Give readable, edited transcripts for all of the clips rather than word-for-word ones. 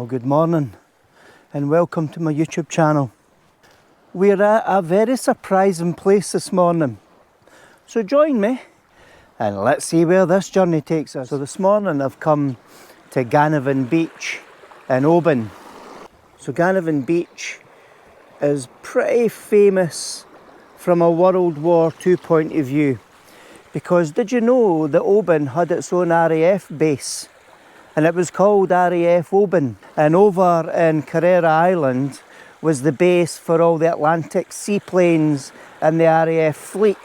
Well, good morning and welcome to my YouTube channel. We're at a very surprising place this morning, so join me and let's see where this journey takes us. So this morning I've come to Ganavin Beach in Oban. So Ganavin Beach is pretty famous from a World War II point of view, because did you know that Oban had its own RAF base? And it was called RAF Oban. And over in Carrera Island was the base for all the Atlantic seaplanes and the RAF fleet.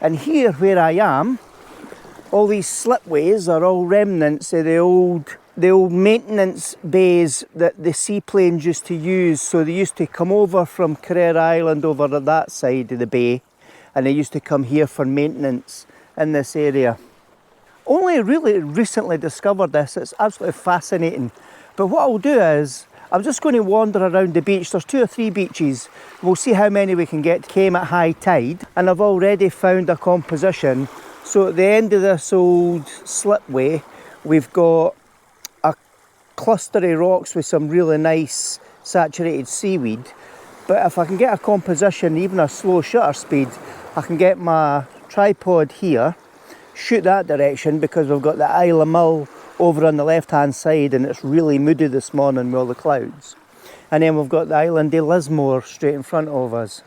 And here where I am, all these slipways are all remnants of the old maintenance bays that the seaplanes used to use. So they used to come over from Carrera Island over to that side of the bay, and they used to come here for maintenance in this area. Only really recently discovered this. It's absolutely fascinating. But what I'll do is, I'm just going to wander around the beach. There's 2 or 3 beaches. We'll see how many we can get. Came at high tide, and I've already found a composition. So at the end of this old slipway, we've got a cluster of rocks with some really nice saturated seaweed. But if I can get a composition, even a slow shutter speed, I can get my tripod here, shoot that direction, because we've got the Isle of Mull over on the left hand side and it's really moody this morning with all the clouds. And then we've got the island of Lismore straight in front of us.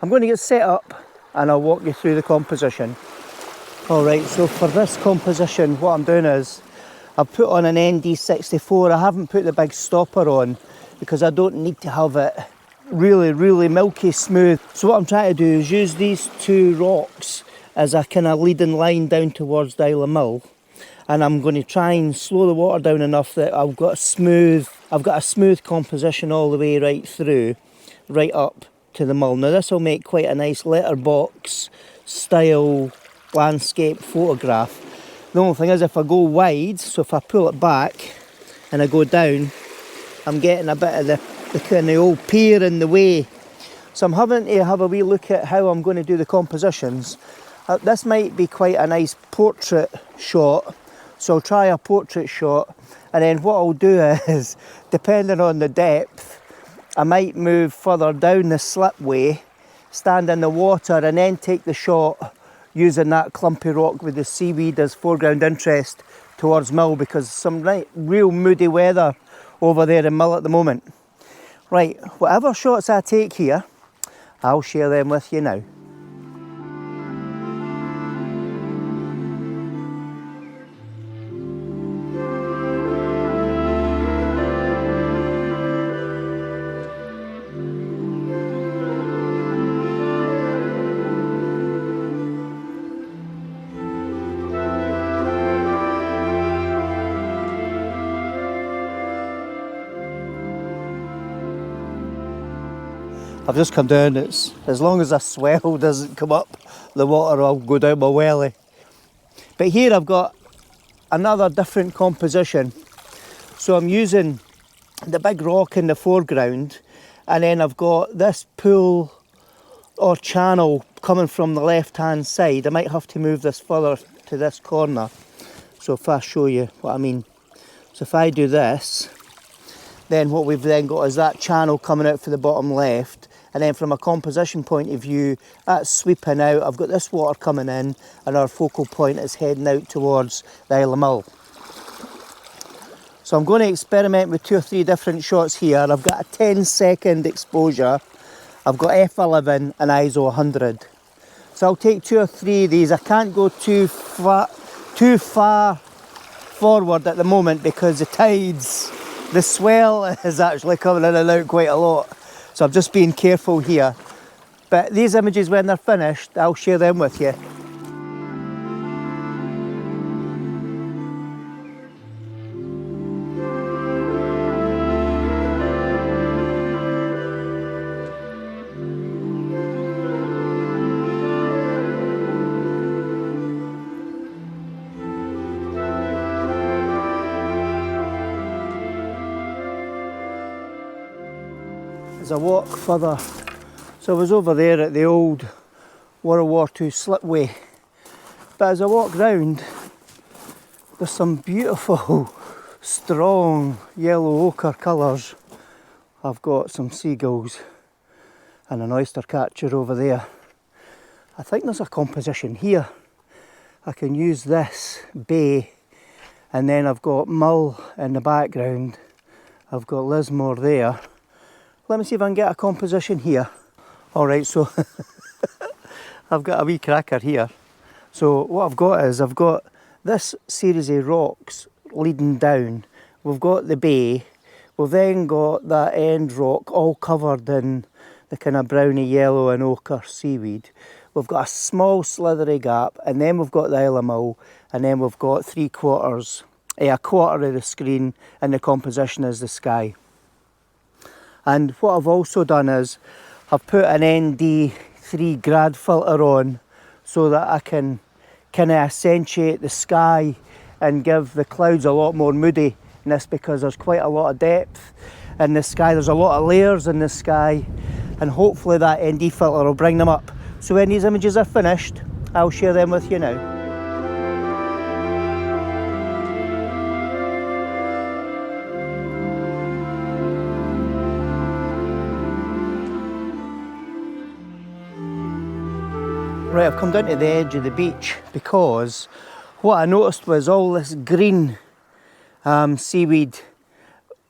I'm going to get set up and I'll walk you through the composition. Alright, so for this composition what I'm doing is I've put on an ND64. I haven't put the big stopper on because I don't need to have it really milky smooth. So what I'm trying to do is use these 2 rocks as a kind of leading line down towards the Isle of Mull, and I'm going to try and slow the water down enough that I've got a smooth composition all the way right through, right up to the Mull. Now this will make quite a nice letterbox style landscape photograph. The only thing is, if I go wide, so if I pull it back and I go down, I'm getting a bit of the kind of old pier in the way. So I'm having to have a wee look at how I'm going to do the compositions. This might be quite a nice portrait shot, so I'll try a portrait shot, and then what I'll do is, depending on the depth, I might move further down the slipway, stand in the water, and then take the shot using that clumpy rock with the seaweed as foreground interest towards Mull, because some real moody weather over there in Mull at the moment. Right, whatever shots I take here, I'll share them with you now. I've just come down. It's as long as a swell doesn't come up, the water will go down my welly. But here I've got another different composition. So I'm using the big rock in the foreground, and then I've got this pool or channel coming from the left hand side. I might have to move this further to this corner. So if I show you what I mean. So if I do this, then what we've then got is that channel coming out for the bottom left. And then from a composition point of view, that's sweeping out. I've got this water coming in and our focal point is heading out towards the Isle of Mull. So I'm going to experiment with 2 or 3 different shots here. I've got a 10-second exposure. I've got f11 and ISO 100. So I'll take 2 or 3 of these. I can't go too far forward at the moment because the swell is actually coming in and out quite a lot. So I'm just being careful here. But these images, when they're finished, I'll share them with you. As I walk further, so I was over there at the old World War II slipway, but as I walk round, there's some beautiful strong yellow ochre colours. I've got some seagulls and an oyster catcher over there. I think there's a composition here. I can use this bay, and then I've got Mull in the background. I've got Lismore there. Let me see if I can get a composition here. Alright, so I've got a wee cracker here. So what I've got is I've got this series of rocks leading down. We've got the bay. We've then got that end rock all covered in the kind of browny yellow and ochre seaweed. We've got a small slithery gap, and then we've got the Isle of Mull, and then we've got a quarter of the screen, and the composition is the sky. And what I've also done is I've put an ND3 grad filter on so that I can kind of accentuate the sky and give the clouds a lot more moodiness, because there's quite a lot of depth in the sky. There's a lot of layers in the sky, and hopefully that ND filter will bring them up. So when these images are finished, I'll share them with you now. Right, I've come down to the edge of the beach because what I noticed was all this green seaweed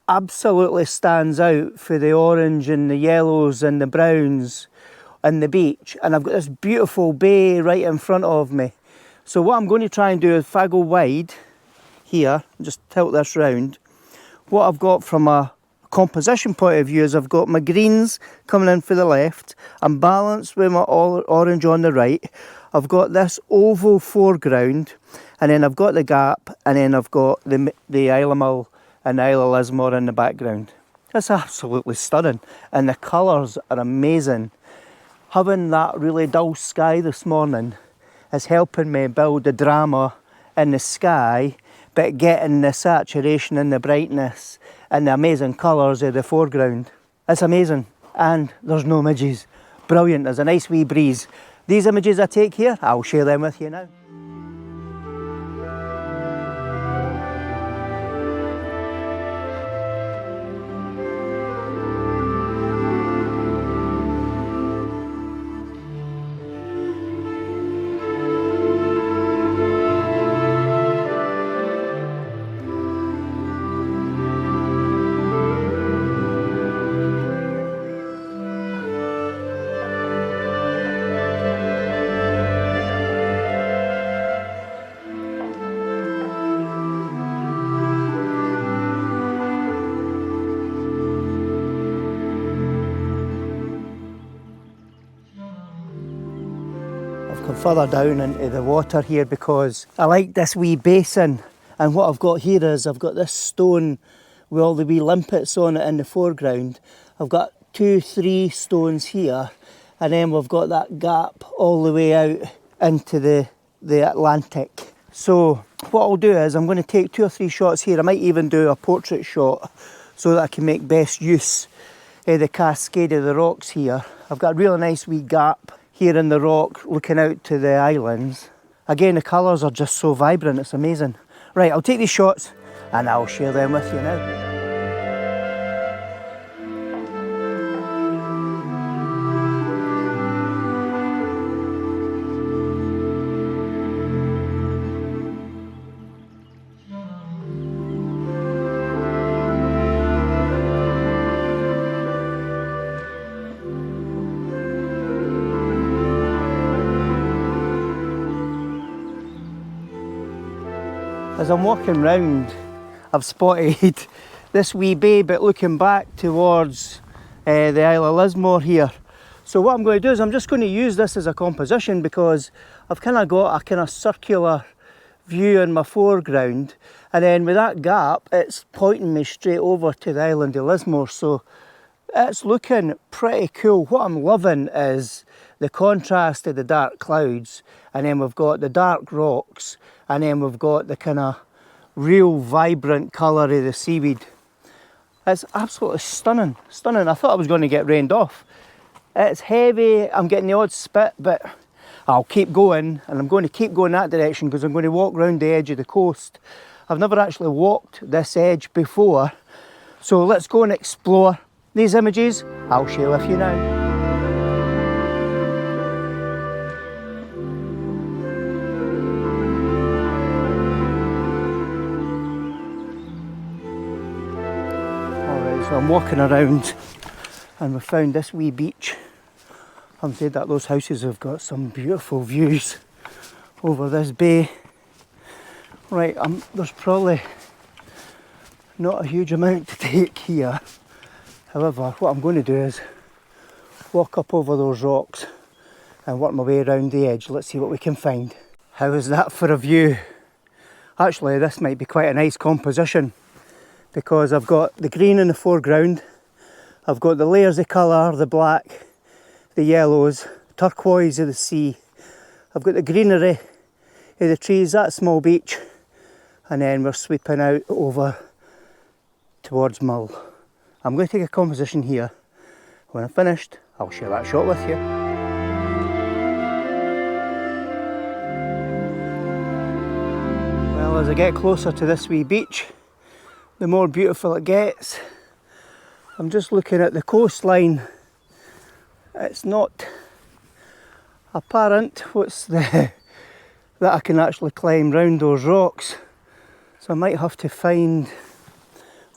absolutely stands out for the orange and the yellows and the browns on the beach, and I've got this beautiful bay right in front of me. So what I'm going to try and do, if I go wide here, just tilt this round, what I've got from a composition point of view is I've got my greens coming in for the left, I'm balanced with my orange on the right, I've got this oval foreground, and then I've got the gap, and then I've got the Isle of Mull and the Isle of Lismore in the background. It's absolutely stunning, and the colours are amazing. Having that really dull sky this morning is helping me build the drama in the sky, but getting the saturation and the brightness and the amazing colours of the foreground. It's amazing, and there's no midges. Brilliant, there's a nice wee breeze. These images I take here, I'll share them with you now. Come further down into the water here because I like this wee basin, and what I've got here is I've got this stone with all the wee limpets on it in the foreground. I've got 2-3 stones here, and then we've got that gap all the way out into the Atlantic. So what I'll do is I'm going to take 2 or 3 shots here. I might even do a portrait shot so that I can make best use of the cascade of the rocks here. I've got a really nice wee gap here in the rock looking out to the islands. Again, the colours are just so vibrant, it's amazing. Right, I'll take these shots and I'll share them with you now. As I'm walking round, I've spotted this wee bay, but looking back towards the Isle of Lismore here. So what I'm going to do is I'm just going to use this as a composition because I've kind of got a kind of circular view in my foreground, and then with that gap it's pointing me straight over to the island of Lismore, so it's looking pretty cool. What I'm loving is the contrast of the dark clouds, and then we've got the dark rocks, and then we've got the kind of real vibrant colour of the seaweed. It's absolutely stunning, stunning. I thought I was going to get rained off. It's heavy, I'm getting the odd spit, but I'll keep going, and I'm going to keep going that direction because I'm going to walk round the edge of the coast. I've never actually walked this edge before, so let's go and explore these images. I'll share with you now. So I'm walking around and we've found this wee beach. I'm saying that those houses have got some beautiful views over this bay. Right, there's probably not a huge amount to take here. However, what I'm going to do is walk up over those rocks and work my way around the edge. Let's see what we can find. How is that for a view? Actually, this might be quite a nice composition, because I've got the green in the foreground, I've got the layers of colour, the black, the yellows, turquoise of the sea, I've got the greenery of the trees, that small beach, and then we're sweeping out over towards Mull. I'm going to take a composition here. When I'm finished, I'll share that shot with you. Well, as I get closer to this wee beach, the more beautiful it gets. I'm just looking at the coastline. It's not apparent that I can actually climb round those rocks. So I might have to find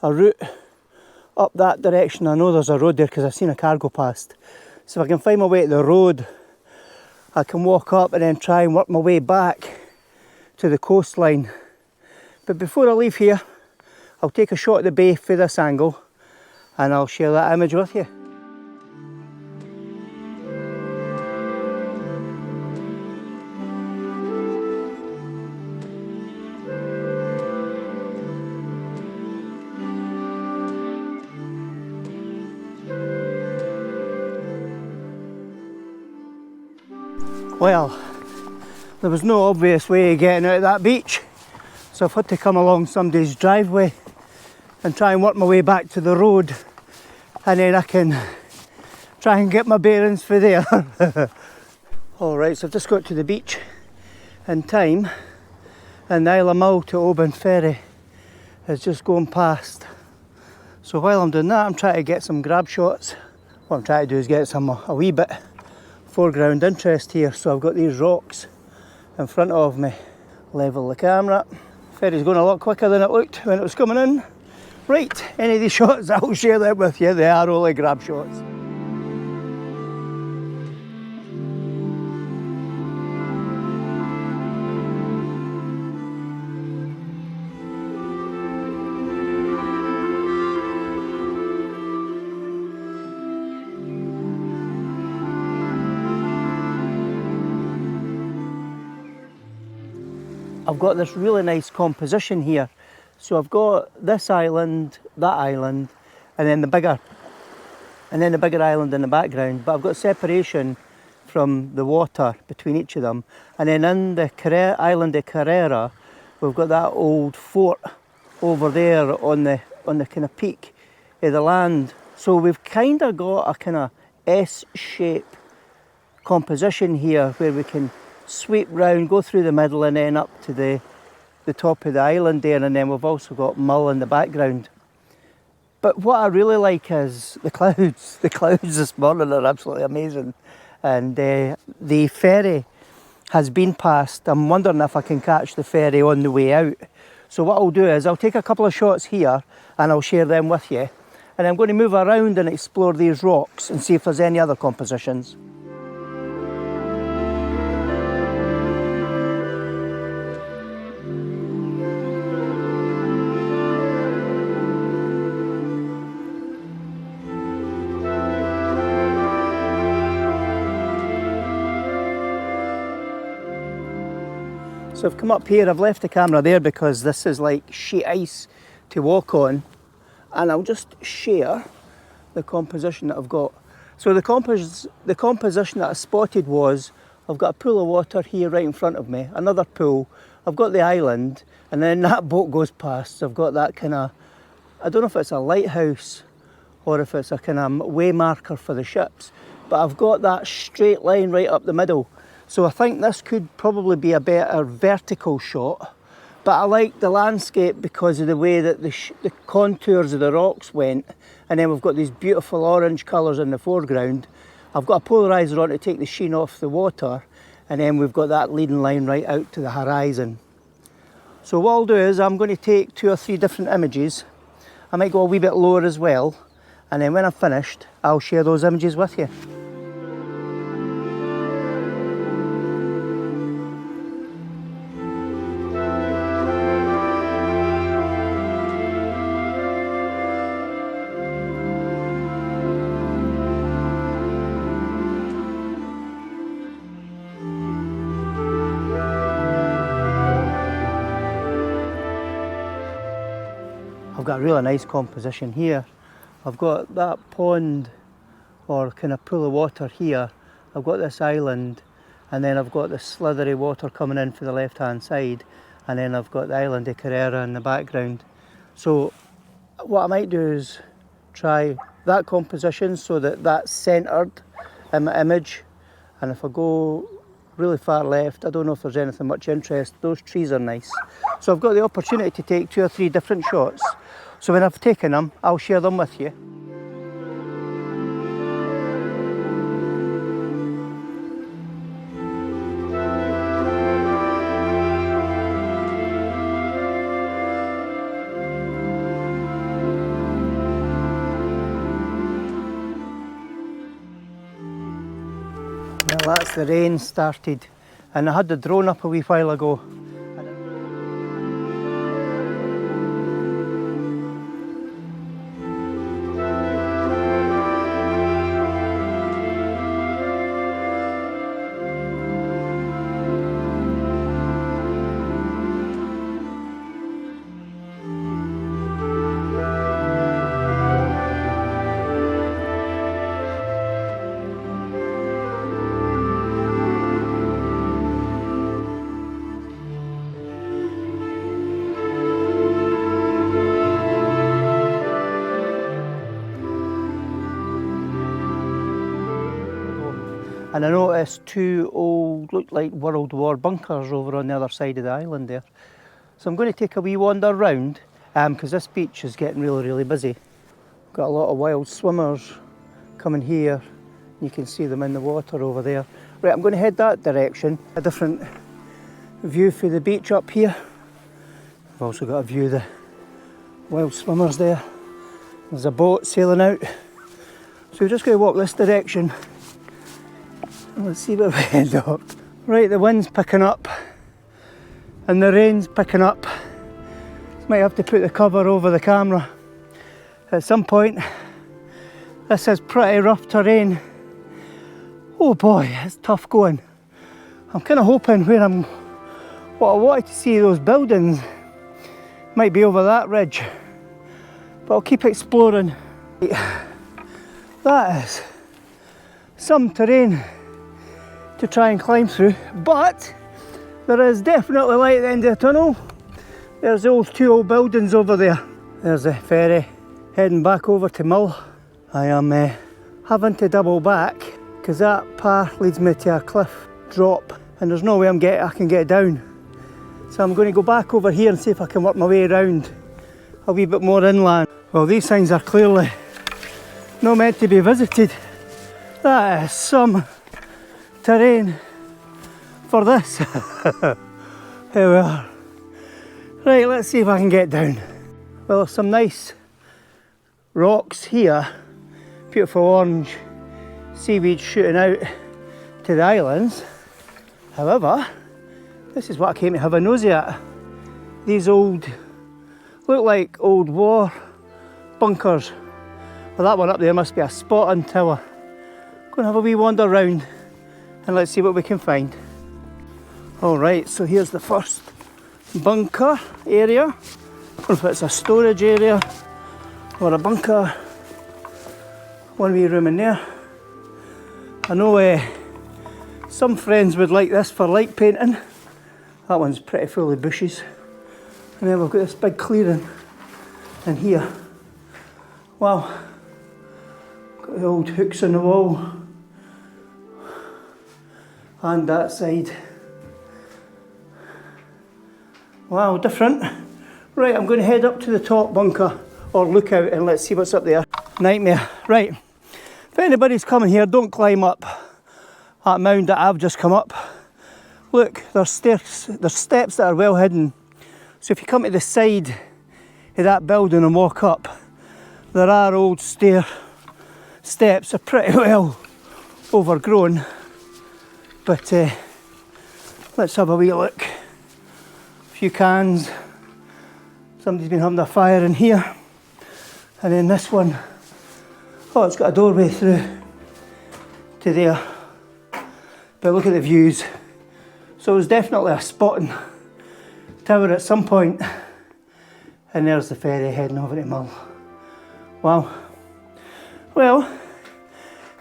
a route up that direction. I know there's a road there because I've seen a car go past. So if I can find my way to the road, I can walk up and then try and work my way back to the coastline. But before I leave here, I'll take a shot at the bay for this angle and I'll share that image with you. Well, there was no obvious way of getting out of that beach, so I've had to come along somebody's driveway and try and work my way back to the road, and then I can try and get my bearings for there. Alright, so I've just got to the beach in time, and the Isle of Mull to Oban ferry is just going past. So while I'm doing that, I'm trying to get some grab shots. What I'm trying to do is get a wee bit foreground interest here. So I've got these rocks in front of me. Level the camera. Ferry's going a lot quicker than it looked when it was coming in. Right, any of these shots, I'll share them with you. They are only grab shots. I've got this really nice composition here. So I've got this island, that island, and then the bigger island in the background. But I've got separation from the water between each of them. And then in the island of Carrera, we've got that old fort over there on the kind of peak of the land. So we've kind of got a kind of S-shape composition here where we can sweep round, go through the middle and then up to the top of the island there, and then we've also got Mull in the background. But what I really like is the clouds. The clouds this morning are absolutely amazing. And the ferry has been passed. I'm wondering if I can catch the ferry on the way out. So what I'll do is I'll take a couple of shots here and I'll share them with you. And I'm going to move around and explore these rocks and see if there's any other compositions. So I've come up here, I've left the camera there because this is like sheet ice to walk on, and I'll just share the composition that I've got. So the composition that I spotted was, I've got a pool of water here right in front of me, another pool, I've got the island, and then that boat goes past. So I've got that kind of, I don't know if it's a lighthouse or if it's a kind of way marker for the ships, but I've got that straight line right up the middle. So I think this could probably be a better vertical shot, but I like the landscape because of the way that the contours of the rocks went, and then we've got these beautiful orange colours in the foreground. I've got a polariser on to take the sheen off the water, and then we've got that leading line right out to the horizon. So what I'll do is I'm going to take 2 or 3 different images. I might go a wee bit lower as well, and then when I've finished I'll share those images with you. I've got a really nice composition here. I've got that pond or kind of pool of water here. I've got this island, and then I've got the slithery water coming in for the left hand side, and then I've got the island of Carrera in the background. So what I might do is try that composition so that that's centred in my image, and if I go really far left, I don't know if there's anything much interest. Those trees are nice. So I've got the opportunity to take 2 or 3 different shots. So when I've taken them, I'll share them with you. Well, that's the rain started, and I had the drone up a wee while ago. And I noticed 2 old, look like World War bunkers over on the other side of the island there. So I'm going to take a wee wander round, because this beach is getting really busy. Got a lot of wild swimmers coming here. You can see them in the water over there. Right, I'm going to head that direction. A different view for the beach up here. I've also got a view of the wild swimmers there. There's a boat sailing out. So we're just going to walk this direction. Let's see where we end up. Right, the wind's picking up and the rain's picking up. Might have to put the cover over the camera at some point. This is pretty rough terrain. Oh boy, it's tough going. I'm kind of hoping what I wanted to see, those buildings, might be over that ridge. But I'll keep exploring. That is some terrain to try and climb through, but there is definitely light at the end of the tunnel. There's those 2 old buildings over there. There's the ferry heading back over to Mull. I am having to double back because that path leads me to a cliff drop and there's no way I can get down. So I'm going to go back over here and see if I can work my way around a wee bit more inland. Well, these things are clearly not meant to be visited. That is some terrain for this. Here we are. Right, let's see if I can get down. Well, there's some nice rocks here. Beautiful orange seaweed shooting out to the islands. However, this is what I came to have a nosy at. These look like old war bunkers. Well, that one up there must be a spotting tower. Go and have a wee wander around and let's see what we can find. Alright, so here's the first bunker area. I don't know if it's a storage area or a bunker. One wee room in there. I know some friends would like this for light painting. That one's pretty full of bushes. And then we've got this big clearing in here. Wow. Got the old hooks on the wall. And that side. Wow, different. Right, I'm going to head up to the top bunker or lookout and let's see what's up there. Nightmare. Right, if anybody's coming here, don't climb up that mound that I've just come up. Look, there's stairs, there's steps that are well hidden. So if you come to the side of that building and walk up, there are old steps are pretty well overgrown. But let's have a wee look. A few cans. Somebody's been having a fire in here. And then this one, oh, it's got a doorway through to there. But look at the views. So it was definitely a spotting tower at some point. And there's the ferry heading over to Mull. Wow. Well,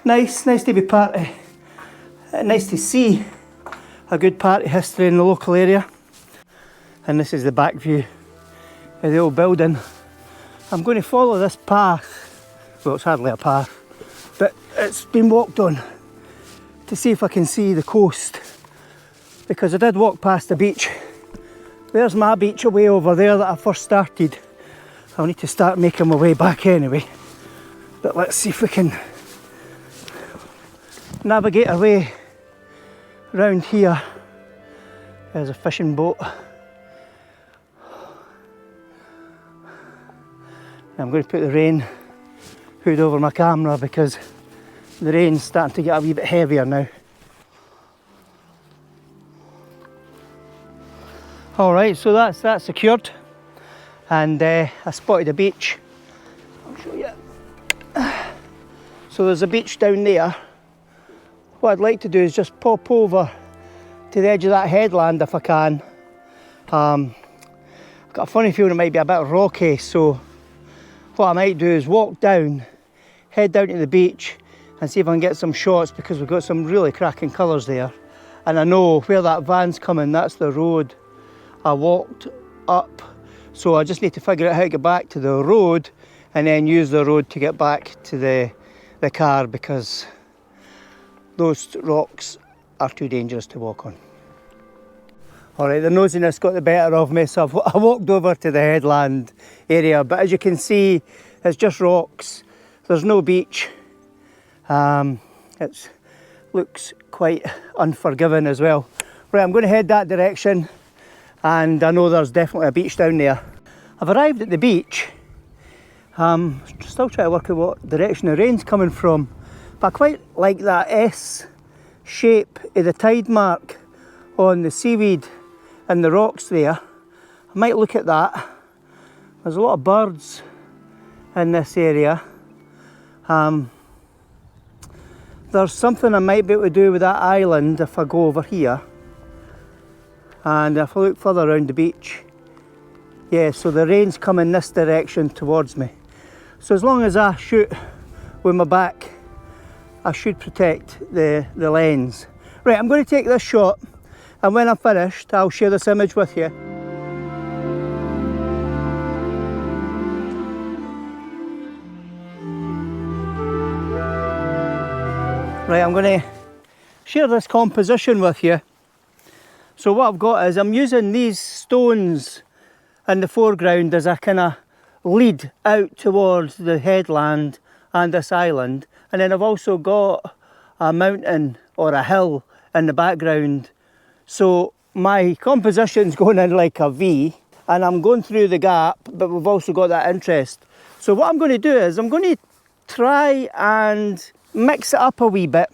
nice to be part of, nice to see a good part of history in the local area. And this is the back view of the old building. I'm going to follow this path. Well, it's hardly a path, but it's been walked on to see if I can see the coast. Because I did walk past the beach. There's my beach away over there that I first started. I'll need to start making my way back anyway. But let's see if we can navigate our way around here. There's a fishing boat. I'm going to put the rain hood over my camera because the rain's starting to get a wee bit heavier now. Alright, so that's secured, and I spotted a beach. I'll show you. So there's a beach down there. What I'd like to do is just pop over to the edge of that headland if I can. I've got a funny feeling it might be a bit rocky, so what I might do is walk down, head down to the beach and see if I can get some shots because we've got some really cracking colours there. And I know where that van's coming, that's the road I walked up, so I just need to figure out how to get back to the road and then use the road to get back to the car because those rocks are too dangerous to walk on. Alright, the nosiness got the better of me, so I walked over to the headland area, but as you can see, it's just rocks. There's no beach. It looks quite unforgiving as well. Right, I'm going to head that direction. And I know there's definitely a beach down there. I've arrived at the beach. Still trying to work out what direction the rain's coming from. But I quite like that S shape of the tide mark on the seaweed and the rocks there. I might look at that. There's a lot of birds in this area. There's something I might be able to do with that island if I go over here. And if I look further around the beach, yeah, so the rain's coming this direction towards me. So as long as I shoot with my back, I should protect the lens. Right, I'm going to take this shot, and when I'm finished, I'll share this image with you. Right, I'm going to share this composition with you. So what I've got is I'm using these stones in the foreground as a kind of lead out towards the headland and this island, and then I've also got a mountain or a hill in the background. So my composition's going in like a V and I'm going through the gap, but we've also got that interest. So what I'm going to do is I'm going to try and mix it up a wee bit.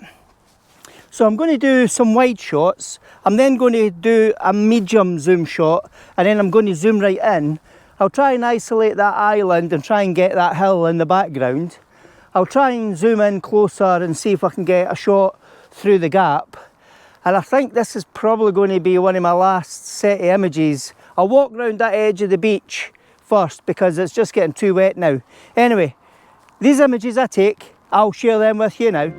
So I'm going to do some wide shots. I'm then going to do a medium zoom shot, and then I'm going to zoom right in. I'll try and isolate that island and try and get that hill in the background. I'll try and zoom in closer and see if I can get a shot through the gap. And I think this is probably going to be one of my last set of images. I'll walk around that edge of the beach first because it's just getting too wet now. Anyway, these images I take, I'll share them with you now.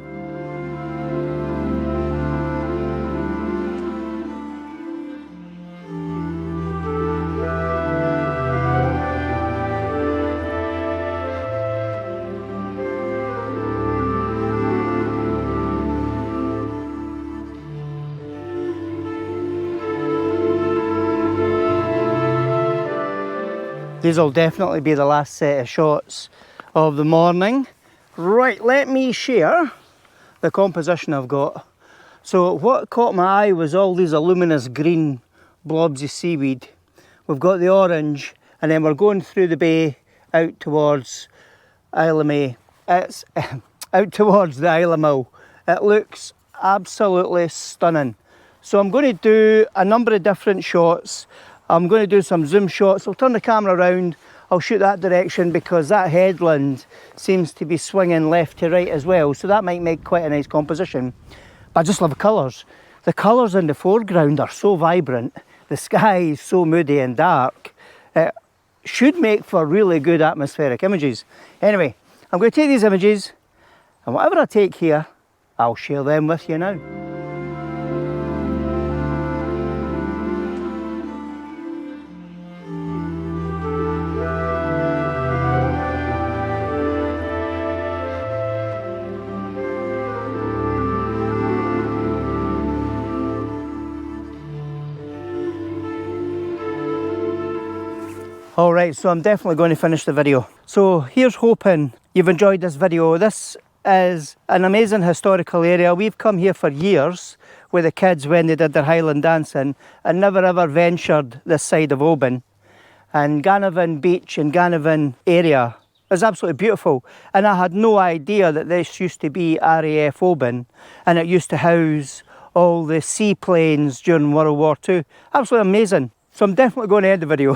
These will definitely be the last set of shots of the morning. Right, let me share the composition I've got. So what caught my eye was all these luminous green blobs of seaweed. We've got the orange, and then we're going through the bay out towards Isle of May. It's out towards the Isle of Mull. It looks absolutely stunning. So I'm going to do a number of different shots. I'm going to do some zoom shots. I'll turn the camera around. I'll shoot that direction because that headland seems to be swinging left to right as well. So that might make quite a nice composition. But I just love the colours. The colours in the foreground are so vibrant. The sky is so moody and dark. It should make for really good atmospheric images. Anyway, I'm going to take these images, and whatever I take here, I'll share them with you now. Alright, so I'm definitely going to finish the video. So here's hoping you've enjoyed this video. This is an amazing historical area. We've come here for years with the kids when they did their Highland dancing and never ever ventured this side of Oban. And Ganavan Beach and Ganavan area is absolutely beautiful. And I had no idea that this used to be RAF Oban and it used to house all the seaplanes during World War II. Absolutely amazing. So I'm definitely going to end the video.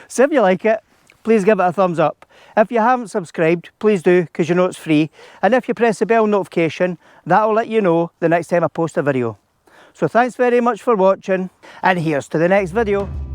So if you like it, please give it a thumbs up. If you haven't subscribed, please do, because you know it's free. And if you press the bell notification, that will let you know the next time I post a video. So thanks very much for watching, and here's to the next video.